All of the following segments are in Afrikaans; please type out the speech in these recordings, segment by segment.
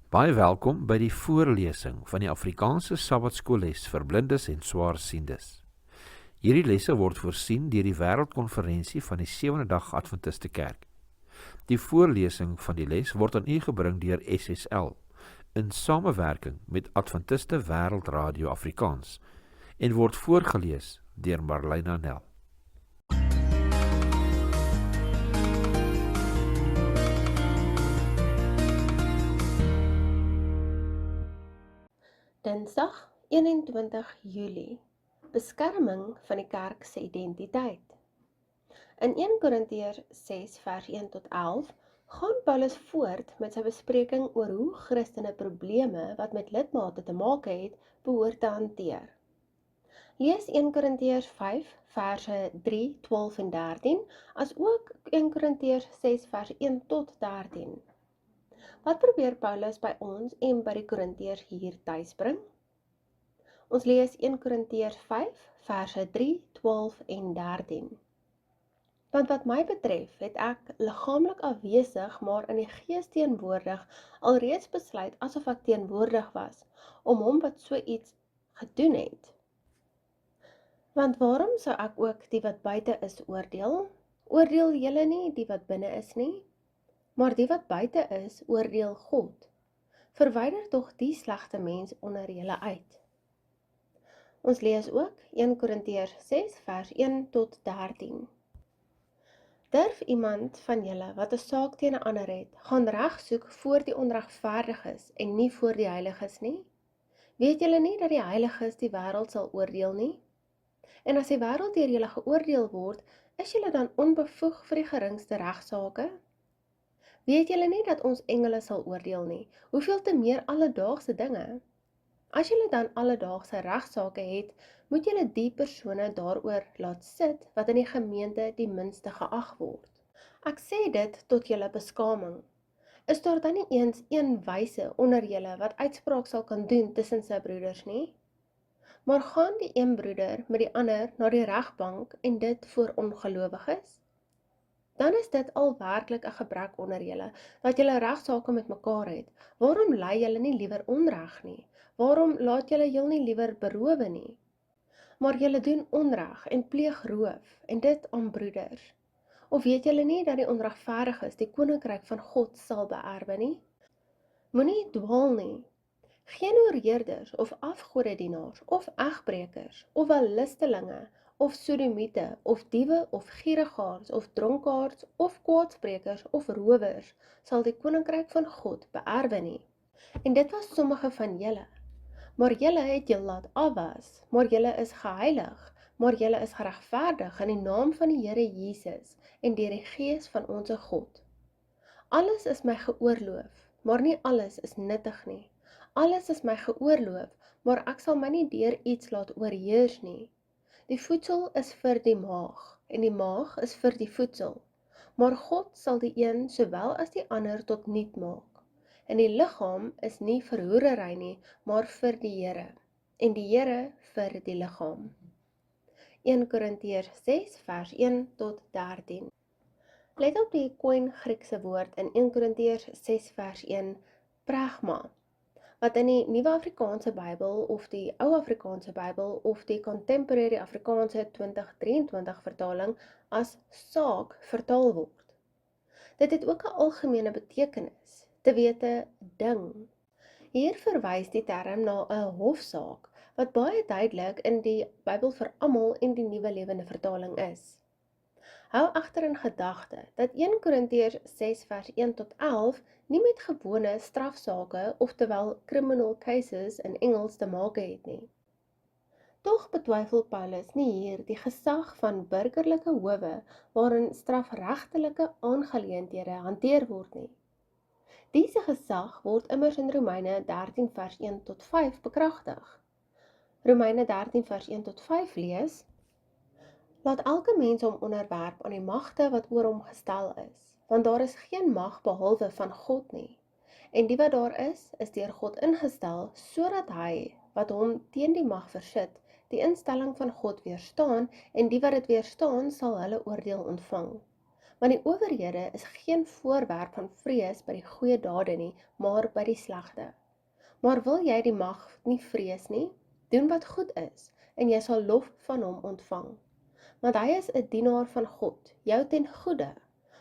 Baie welkom by die voorlesing van die Afrikaanse Sabbatskoolles vir blindes en swaarsiendes. Hierdie lesse word voorsien deur die Wêreldkonferensie van die Sewende Dag Adventiste Kerk. Die voorlesing van die les word aan u gebring deur SSL in samewerking met Adventiste Wêreldradio Afrikaans en word voorgeles deur Marlena Nel. Dinsdag 21 Julie. Beskerming van die kerk se identiteit. In 1 Korintiërs 6 vers 1 tot 11 gaan Paulus voort met sy bespreking oor hoe Christene probleme wat met lidmate te maak het, behoort te hanteer. Lees 1 Korintiërs 5 verse 3, 12 en 13, as ook 1 Korintiërs 6 vers 1 tot 13. Wat probeer Paulus by ons en by die Korintiërs hier tuisbring? Ons lees 1 Korintiërs 5, verse 3, 12 en 13. Want wat my betref, het ek liggaamlik afwesig, maar in die gees teenwoordig, alreeds besluit asof ek teenwoordig was, om hom wat so iets gedoen het. Want waarom sou ek ook die wat buite is oordeel? Oordeel julle nie die wat binne is nie? Maar die wat buite is, oordeel God. Verwyder tog die slegte mens onder julle uit. Ons lees ook 1 Korintiërs 6 vers 1 tot 13. Durf iemand van julle wat 'n saak teen 'n ander het, gaan reg soek voor die onregverdiges en nie voor die heiliges nie? Weet julle nie dat die heiliges die wêreld sal oordeel nie? En as die wêreld deur julle geoordeel word, is julle dan onbevoeg vir die geringste regsaake? Weet julle nie dat ons engele sal oordeel nie? Hoeveel te meer alledaagse dinge? As julle dan alledaagse regsaake het, moet julle die persone daaroor laat sit wat in die gemeente die minste geag word. Ek sê dit tot julle beskaming. Is daar dan nie eens een wyse onder julle wat uitspraak sal kan doen tussen sy broeders nie? Maar gaan die een broeder met die ander na die regbank en dit voor ongelowiges? Dan is dit al werklik 'n gebrek onder julle, dat julle regsaake met mekaar het. Waarom lei julle nie liewer onreg nie? Waarom laat julle jul nie liewer berowe nie? Maar julle doen onreg en pleeg roof, en dit aan broeders. Of weet julle nie dat die onregverdiges die koninkryk van God sal beerwe nie? Moenie dwaal nie. Geen oorheerders of afgodedienaars of egbrekers of wellustelinge of sodomiete of diewe of gierigaards of dronkaards of kwaadsprekers of rowers sal die koninkryk van God beerwe nie. En dit was sommige van julle. Maar julle het julle laat afwas, maar julle is geheilig, maar julle is geregverdig in die naam van die Here Jesus en deur die Gees van onsse God. Alles is my geoorloof, maar nie alles is nuttig nie. Alles is my geoorloof, maar ek sal my nie deur iets laat oorheers nie. Die voedsel is vir die maag, en die maag is vir die voedsel. Maar God sal die een sowel as die ander tot niet maak. En die liggaam is nie vir hoerery nie, maar vir die Here, en die Here vir die liggaam. 1 Korintiërs 6 vers 1 tot 13. Let op die koin Griekse woord in 1 Korintiërs 6 vers 1, pragma, wat in die Nuwe Afrikaanse Bybel of die Ou Afrikaanse Bybel of die Contemporary Afrikaanse 2023 vertaling as saak vertaal word. Dit het ook 'n algemene betekenis, te wete ding. Hier verwys die term na 'n hofsaak, wat baie duidelik in die Bybel vir almal en die Nuwe Lewende Vertaling is. Hou egter in gedagte dat 1 Korintiërs 6 vers 1 tot 11 nie met gewone strafsake, oftewel criminal cases in Engels te maak het nie. Tog betwyfel Paulus nie hier die gesag van burgerlike howe waarin strafregtelike aangeleenthede hanteer word nie. Diese gesag word immers in Romeine 13 vers 1 tot 5 bekragtig. Romeine 13 vers 1 tot 5 lees: Laat elke mens hom onderwerp aan die magte wat oor hom gestel is, want daar is geen mag behalwe van God nie. En die wat daar is deur God ingestel, sodat hy, wat hom teen die mag versit, die instelling van God weerstaan, en die wat dit weerstaan, sal hulle oordeel ontvang. Want die owerhede is geen voorwerp van vrees by die goeie dade nie, maar by die slegte. Maar wil jy die mag nie vrees nie? Doen wat goed is, en jy sal lof van hom ontvang. Want hy is 'n dienaar van God, jou ten goeie.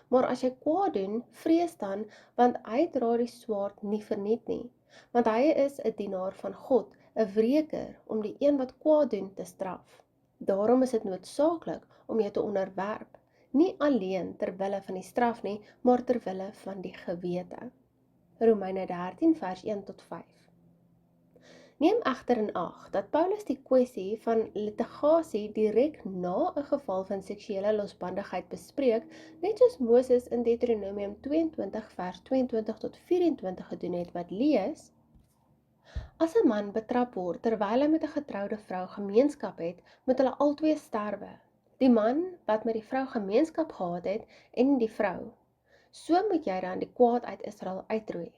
Maar as jy kwaad doen, vrees dan, want hy dra die swaard nie verniet nie. Want hy is 'n dienaar van God, 'n wreker om die een wat kwaad doen te straf. Daarom is dit noodsaaklik om jou te onderwerp, nie alleen ter wille van die straf nie, maar ter wille van die gewete. Romeine 13 vers 1 tot 5. Neem egter in ag dat Paulus die kwessie van litigasie direk na 'n geval van seksuele losbandigheid bespreek, net soos Moses in Deuteronomium 22 vers 22 tot 24 gedoen het, wat lees: As 'n man betrap word terwyl hy met 'n getroude vrou gemeenskap het, moet hulle albei sterwe. Die man wat met die vrou gemeenskap gehad het en die vrou. So moet jy dan die kwaad uit Israel uitroei.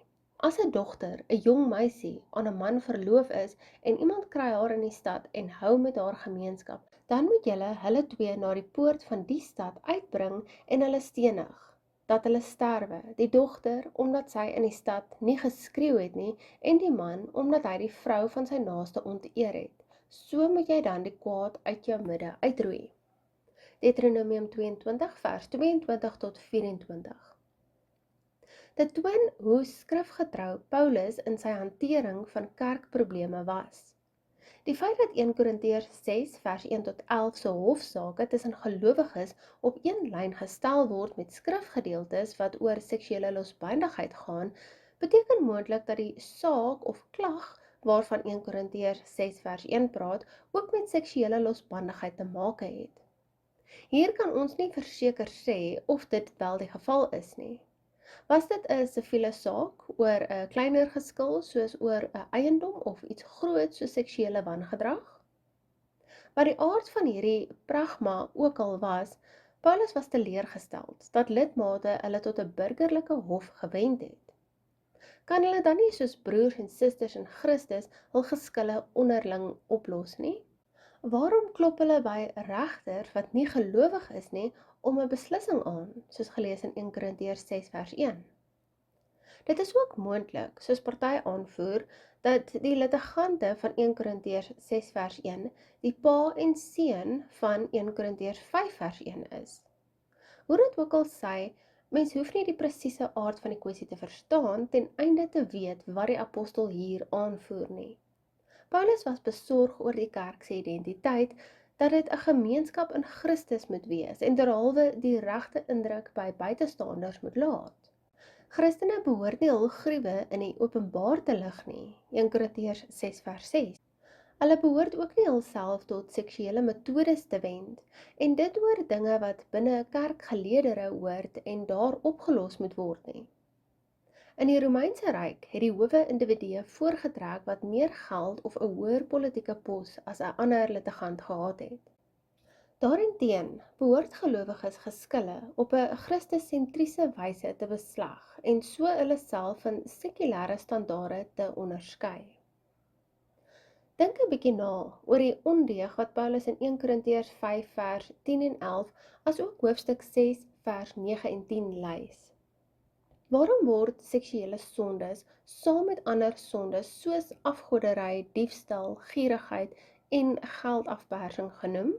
As 'n dogter, 'n jong meisie, aan 'n man verloof is en iemand kry haar in die stad en hou met haar gemeenskap, dan moet julle hulle twee na die poort van die stad uitbring en hulle stenig, dat hulle sterwe, die dogter omdat sy in die stad nie geskreeu het nie, en die man omdat hy die vrou van sy naaste onteer het. So moet jy dan die kwaad uit jou midde uitroei. Deuteronomium 22 vers 22 tot 24. Dit toon hoe skrifgetrou Paulus in sy hantering van kerkprobleme was. Die feit dat 1 Korintiërs 6 vers 1 tot 11 se hofsaake tussen gelowiges op een lyn gestel word met skrifgedeeltes wat oor seksuele losbandigheid gaan, beteken moontlik dat die saak of klag waarvan 1 Korintiërs 6 vers 1 praat, ook met seksuele losbandigheid te maak het. Hier kan ons nie verseker sê of dit wel die geval is nie. Was dit 'n siviele saak oor 'n kleiner geskil soos oor 'n eiendom of iets groot soos seksuele wangedrag? Wat die aard van hierdie pragma ook al was, Paulus was teleurgestel dat lidmate hulle tot 'n burgerlike hof gewend het. Kan hulle dan nie soos broers en susters in Christus hul geskille onderling oplos nie? Waarom klop hulle by 'n regter wat nie gelowig is nie om 'n beslissing aan, soos gelees in 1 Korintiërs 6 vers 1? Dit is ook moontlik, soos party aanvoer, dat die litigante van 1 Korintiërs 6 vers 1 die pa en seun van 1 Korintiërs 5 vers 1 is. Hoe dit ook al sy, mens hoef nie die presiese aard van die kwessie te verstaan ten einde te weet wat die apostel hier aanvoer nie. Paulus was besorg oor die kerk se identiteit, dat dit 'n gemeenskap in Christus moet wees en derhalwe die regte indruk by buitestanders moet laat. Christene behoort nie hul gruwe in die openbaar te lig nie, 1 Korintiërs 6 vers 6. Hulle behoort ook nie hulself tot seksuele metodes te wend, en dit oor dinge wat binne kerkgeleedere hoort en daar opgelos moet word nie. In die Romeinse Ryk het die howe individue voorgetrek wat meer geld of 'n hoër politieke pos as 'n ander litigant gehad het. Daarenteen behoort gelowiges geskille op 'n Christus-sentriese wyse te besleg en so hulle self van sekulêre standaarde te onderskei. Dink 'n bietjie na oor die ondeug wat Paulus in 1 Korintiërs 5 vers 10 en 11 asook hoofstuk 6 vers 9 en 10 lys. Waarom word seksuele sondes saam met ander sondes soos afgoderry, diefstal, gierigheid en geldafpersing genoem?